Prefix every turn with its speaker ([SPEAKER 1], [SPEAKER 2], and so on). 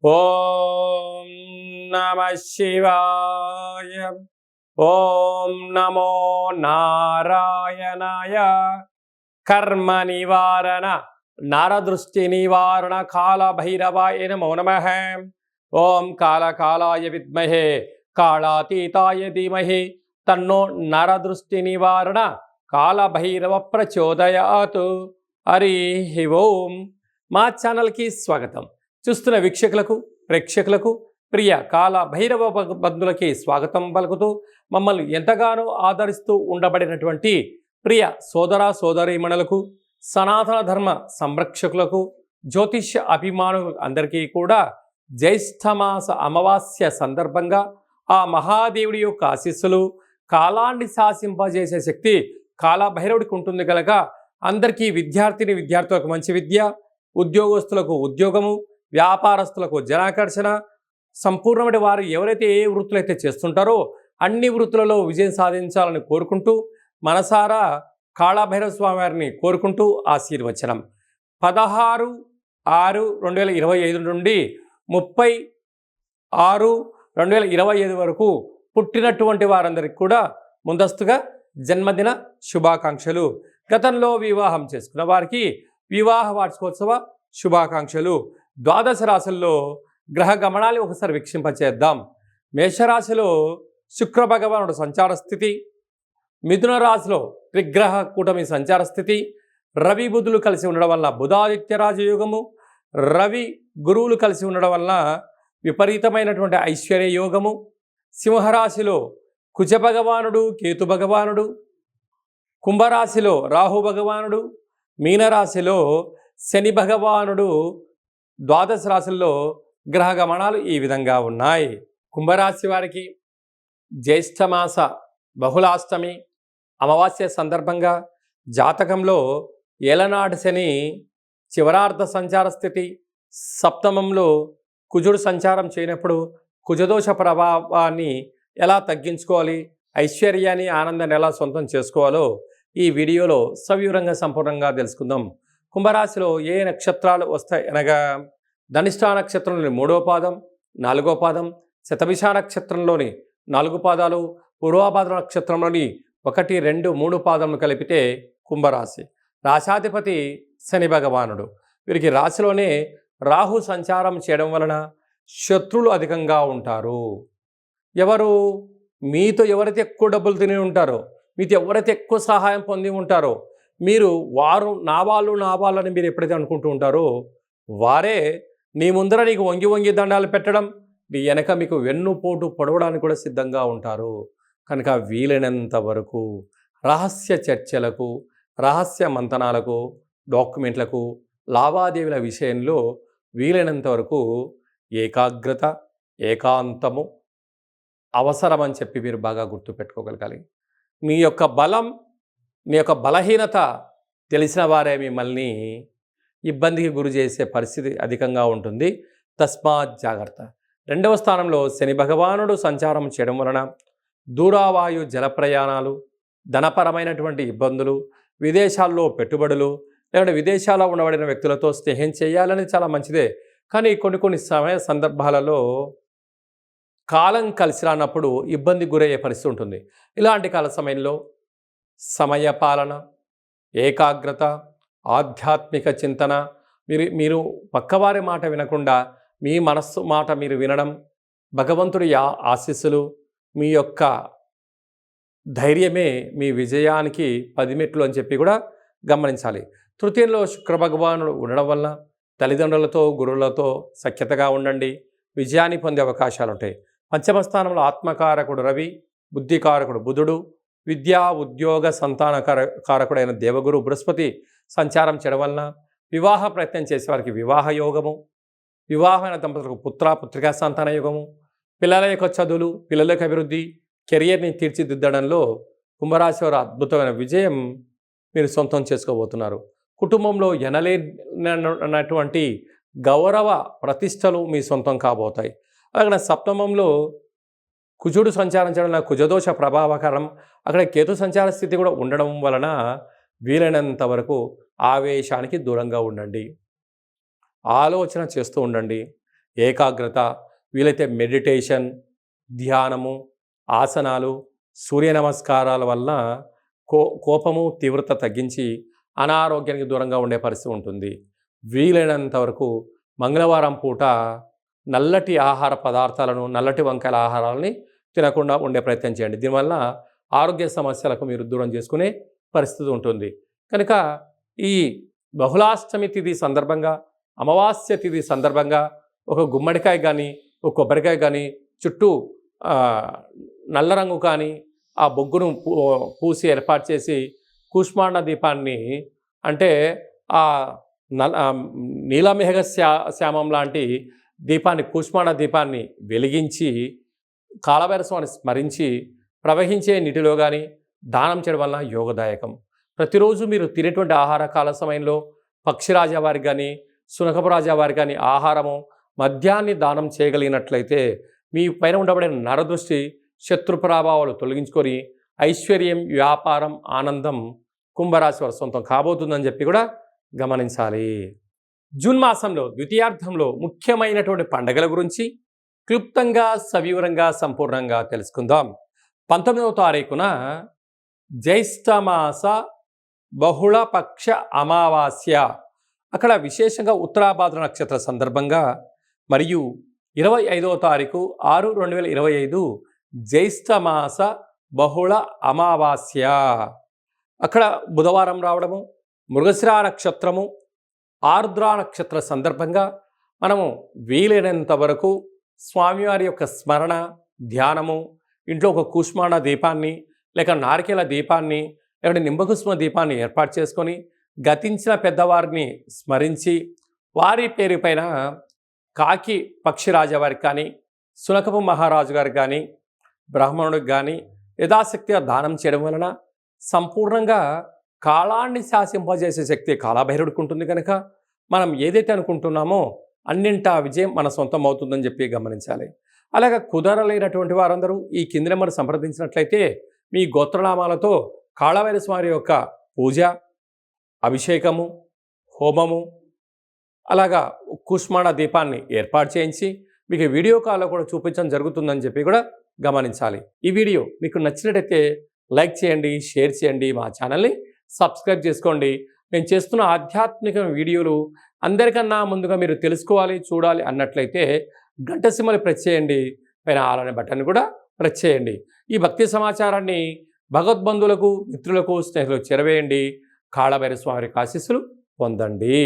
[SPEAKER 1] ఓం నమః శివాయ. ఓం నమో నారాయణాయ. కర్మ నివారణ నరదృష్టి నివారణ కాళభైరవాయ నమో నమః. ఓం కాళకాలాయ విద్మహే కాళాతీతాయ ధీమహి తన్నో నరదృష్టి నివారణ కాళభైరవ ప్రచోదయాత్. హరి ఓం. మా ఛానల్కి స్వాగతం. చూస్తున్న వీక్షకులకు ప్రేక్షకులకు ప్రియ కాల భైరవ బంధువులకి స్వాగతం పలుకుతూ మమ్మల్ని ఎంతగానో ఆదరిస్తూ ఉండబడినటువంటి ప్రియ సోదర సోదరీమణులకు సనాతన ధర్మ సంరక్షకులకు జ్యోతిష్య అభిమానులు అందరికీ కూడా జ్యేష్ఠమాస అమావాస్య సందర్భంగా ఆ మహాదేవుడి యొక్క ఆశీస్సులు, కాలాన్ని శాసింపజేసే శక్తి కాలభైరవుడికి ఉంటుంది కనుక అందరికీ విద్యార్థులకు మంచి విద్య, ఉద్యోగస్తులకు ఉద్యోగము, వ్యాపారస్తులకు జనాకర్షణ, సంపూర్ణమైన వారు ఎవరైతే ఏ వృత్తులు అయితే చేస్తుంటారో అన్ని వృత్తులలో విజయం సాధించాలని కోరుకుంటూ మనసారా కాళభైరవ స్వామి వారిని కోరుకుంటూ ఆశీర్వచనం. 16/6/2025 నుండి 30/6/2025 వరకు పుట్టినటువంటి వారందరికీ కూడా ముందస్తుగా జన్మదిన శుభాకాంక్షలు. గతంలో వివాహం చేసుకున్న వారికి వివాహ వార్షికోత్సవ శుభాకాంక్షలు. ద్వాదశ రాశుల్లో గ్రహ గమనాలు ఒకసారి వీక్షింపచేద్దాం. మేషరాశిలో శుక్ర భగవానుడు సంచార స్థితి, మిథున రాశిలో త్రిగ్రహ కూటమి సంచార స్థితి, రవి బుధులు కలిసి ఉండడం వల్ల బుధాదిత్య రాజయోగము, రవి గురువులు కలిసి ఉండడం వల్ల విపరీతమైనటువంటి ఐశ్వర్య యోగము. సింహరాశిలో కుజ భగవానుడు కేతు భగవానుడు, కుంభరాశిలో రాహు భగవానుడు, మీనరాశిలో శని భగవానుడు. ద్వాదశ రాశుల్లో గ్రహ గమనాలు ఈ విధంగా ఉన్నాయి. కుంభరాశి వారికి జ్యేష్ఠమాస బహుళాష్టమి అమావాస్య సందర్భంగా జాతకంలో ఏలనాటి శని చివరార్ధ సంచార స్థితి, సప్తమంలో కుజుడు సంచారం చేయనప్పుడు కుజదోష ప్రభావాన్ని ఎలా తగ్గించుకోవాలి, ఐశ్వర్యాన్ని ఆనందాన్ని ఎలా సొంతం చేసుకోవాలో ఈ వీడియోలో సవివరంగా సంపూర్ణంగా తెలుసుకుందాం. కుంభరాశిలో ఏ నక్షత్రాలు వస్తాయి అనగా ధనిష్ఠా నక్షత్రంలోని 3వ పాదం, 4వ పాదం, శతభిష నక్షత్రంలోని 4 పాదాలు, పూర్వభాద్ర నక్షత్రంలోని 1, 2, 3 పాదములు కలిపితే కుంభరాశి. రాశాధిపతి శని భగవానుడు. వీరికి రాశిలోనే రాహు సంచారం చేయడం వలన శత్రువులు అధికంగా ఉంటారు. మీతో ఎవరైతే ఎక్కువ డబ్బులు తిని ఉంటారో, మీతో ఎవరైతే ఎక్కువ సహాయం పొంది ఉంటారో, వారు నా వాళ్ళు అని మీరు ఎప్పుడైతే అనుకుంటూ ఉంటారో వారే నీ ముందర నీకు వంగి వంగి దండాలు పెట్టడం, నీ వెనక మీకు వెన్నుపోటు పొడవడానికి కూడా సిద్ధంగా ఉంటారు. కనుక వీలైనంత వరకు రహస్య చర్చలకు, రహస్య మంతనాలకు, డాక్యుమెంట్లకు, లావాదేవీల విషయంలో వీలైనంత వరకు ఏకాగ్రత, ఏకాంతము అవసరమని చెప్పి మీరు బాగా గుర్తుపెట్టుకోగలగాలి. మీ యొక్క బలం, మీ యొక్క బలహీనత తెలిసిన వారే మిమ్మల్ని ఇబ్బందికి గురి చేసే పరిస్థితి అధికంగా ఉంటుంది. తస్మాత్ జాగ్రత్త. 2వ స్థానంలో శని భగవానుడు సంచారం చేయడం వలన దూరావాయు జల ప్రయాణాలు, ధనపరమైనటువంటి ఇబ్బందులు, విదేశాల్లో పెట్టుబడులు, లేకుంటే విదేశాల్లో ఉండబడిన వ్యక్తులతో స్నేహం చేయాలని చాలా మంచిదే. కానీ కొన్ని సందర్భాలలో కాలం కలిసి రానప్పుడు ఇబ్బంది గురయ్యే పరిస్థితి ఉంటుంది. ఇలాంటి కాల సమయంలో సమయపాలన, ఏకాగ్రత, ఆధ్యాత్మిక చింతన, మీరు పక్కవారి మాట వినకుండా మీ మనస్సు మాట మీరు వినడం, భగవంతుడి ఆశీస్సులు, మీ యొక్క ధైర్యమే మీ విజయానికి 10 మెట్లు అని చెప్పి కూడా గమనించాలి. తృతీయంలో శుక్ర భగవానుడు ఉండడం వల్ల తల్లిదండ్రులతో, గురువులతో సఖ్యతగా ఉండండి, విజయాన్ని పొందే అవకాశాలు ఉంటాయి. పంచమ స్థానంలో ఆత్మకారకుడు రవి, బుద్ధికారకుడు బుధుడు, విద్యా ఉద్యోగ సంతాన కారకుడైన దేవగురు బృహస్పతి సంచారం చేయడం వలన వివాహ ప్రయత్నం చేసేవారికి వివాహ యోగము, వివాహమైన దంపతులకు పుత్రికా సంతాన యోగము, పిల్లల యొక్క చదువులు, పిల్లల యొక్క అభివృద్ధి, కెరియర్ని తీర్చిదిద్దడంలో కుంభరాశి వారు అద్భుతమైన విజయం మీరు సొంతం చేసుకోబోతున్నారు. కుటుంబంలో ఎనలేనటువంటి గౌరవ ప్రతిష్టలు మీ సొంతం కాబోతాయి. అలాగే సప్తమంలో కుజుడు సంచారం చేయడం వలన కుజదోష ప్రభావకరం, అక్కడ కేతు సంచార స్థితి కూడా ఉండడం వలన వీలైనంత వరకు ఆవేశానికి దూరంగా ఉండండి, ఆలోచన చేస్తూ ఉండండి. ఏకాగ్రత, వీలైతే మెడిటేషన్, ధ్యానము, ఆసనాలు, సూర్య నమస్కారాల వలన కోపము తీవ్రత తగ్గించి అనారోగ్యానికి దూరంగా ఉండే పరిస్థితి ఉంటుంది. వీలైనంత వరకు మంగళవారం పూట నల్లటి ఆహార పదార్థాలను, నల్లటి వంకాయల ఆహారాలని తినకుండా ఉండే ప్రయత్నం చేయండి. దీనివల్ల ఆరోగ్య సమస్యలకు మీరు దూరం చేసుకునే పరిస్థితి ఉంటుంది. కనుక ఈ బహుళాష్టమి తిథి సందర్భంగా, అమావాస్య తిథి సందర్భంగా ఒక గుమ్మడికాయ కానీ, ఒక కొబ్బరికాయ కానీ చుట్టూ నల్ల రంగు కానీ ఆ బొగ్గును పూసి ఏర్పాటు చేసి కూష్మాండ దీపాన్ని, అంటే ఆ నీలమేఘ శ్యామం లాంటి దీపాన్ని, కూష్మాండ దీపాన్ని వెలిగించి కాలభైరస్వామిని స్మరించి ప్రవహించే నీటిలో కానీ దానం చేయడం వల్ల యోగదాయకం. ప్రతిరోజు మీరు తినేటువంటి ఆహార కాల సమయంలో పక్షిరాజా వారికి కానీ, శునకపు రాజా వారికి కానీ ఆహారము మద్యాన్ని దానం చేయగలిగినట్లయితే మీ పైన ఉండబడే నరదృష్టి, శత్రు ప్రభావాలు తొలగించుకొని ఐశ్వర్యం, వ్యాపారం, ఆనందం కుంభరాశి వారి సొంతం కాబోతుందని చెప్పి కూడా గమనించాలి. జూన్ మాసంలో ద్వితీయార్థంలో ముఖ్యమైనటువంటి పండుగల గురించి క్లుప్తంగా, సవివరంగా, సంపూర్ణంగా తెలుసుకుందాం. 19వ తారీఖున జ్యేష్ఠమాస బహుళపక్ష అమావాస్య, అక్కడ విశేషంగా ఉత్తరాభాద్ర నక్షత్ర సందర్భంగా, మరియు 25వ తారీఖు 6/2025 జ్యేష్ఠమాస బహుళ అమావాస్య, అక్కడ బుధవారం రావడము, మృగశిర నక్షత్రము, ఆర్ద్ర నక్షత్ర సందర్భంగా మనము వీలైనంత వరకు స్వామివారి యొక్క స్మరణ, ధ్యానము, ఇంట్లో ఒక కూష్మాండ దీపాన్ని, లేక నారికేల దీపాన్ని, లేకపోతే నింబకుసుమ దీపాన్ని ఏర్పాటు చేసుకొని గతించిన పెద్దవారిని స్మరించి వారి పేరు పైన కాకి పక్షిరాజా వారికి కానీ, శునకపు మహారాజు గారికి కానీ, బ్రాహ్మణుడికి కానీ యథాశక్తిగా దానం చేయడం వలన సంపూర్ణంగా కాలాన్ని శాసింపజేసే శక్తి కాలభైరవుడికి ఉంటుంది. కనుక మనం ఏదైతే అనుకుంటున్నామో అన్నింటా విజయం మన సొంతం అవుతుందని చెప్పి గమనించాలి. అలాగే కుదరలేనటువంటి వారందరూ ఈ కింది నెంబర్ సంప్రదించినట్లయితే మీ గోత్రనామాలతో కాళభైరస్వామి యొక్క పూజ, అభిషేకము, హోమము, అలాగా కూష్మాండ దీపాన్ని ఏర్పాటు చేయించి మీకు వీడియో కాల్లో కూడా చూపించడం జరుగుతుందని చెప్పి కూడా గమనించాలి. ఈ వీడియో మీకు నచ్చినట్టయితే లైక్ చేయండి, షేర్ చేయండి, మా ఛానల్ని సబ్స్క్రైబ్ చేసుకోండి. నేను చేస్తున్న ఆధ్యాత్మిక వీడియోలు అందరికన్నా ముందుగా మీరు తెలుసుకోవాలి, చూడాలి అన్నట్లయితే గంట సింబల్ ప్రెస్ చేయండి, పైన ఆల్ అనే బటన్ కూడా ప్రెస్ చేయండి. ఈ భక్తి సమాచారాన్ని భగవద్బంధువులకు, మిత్రులకు, స్నేహితులకు చేరవేయండి. కాళభైరస్వామి ఆశీస్సులు పొందండి.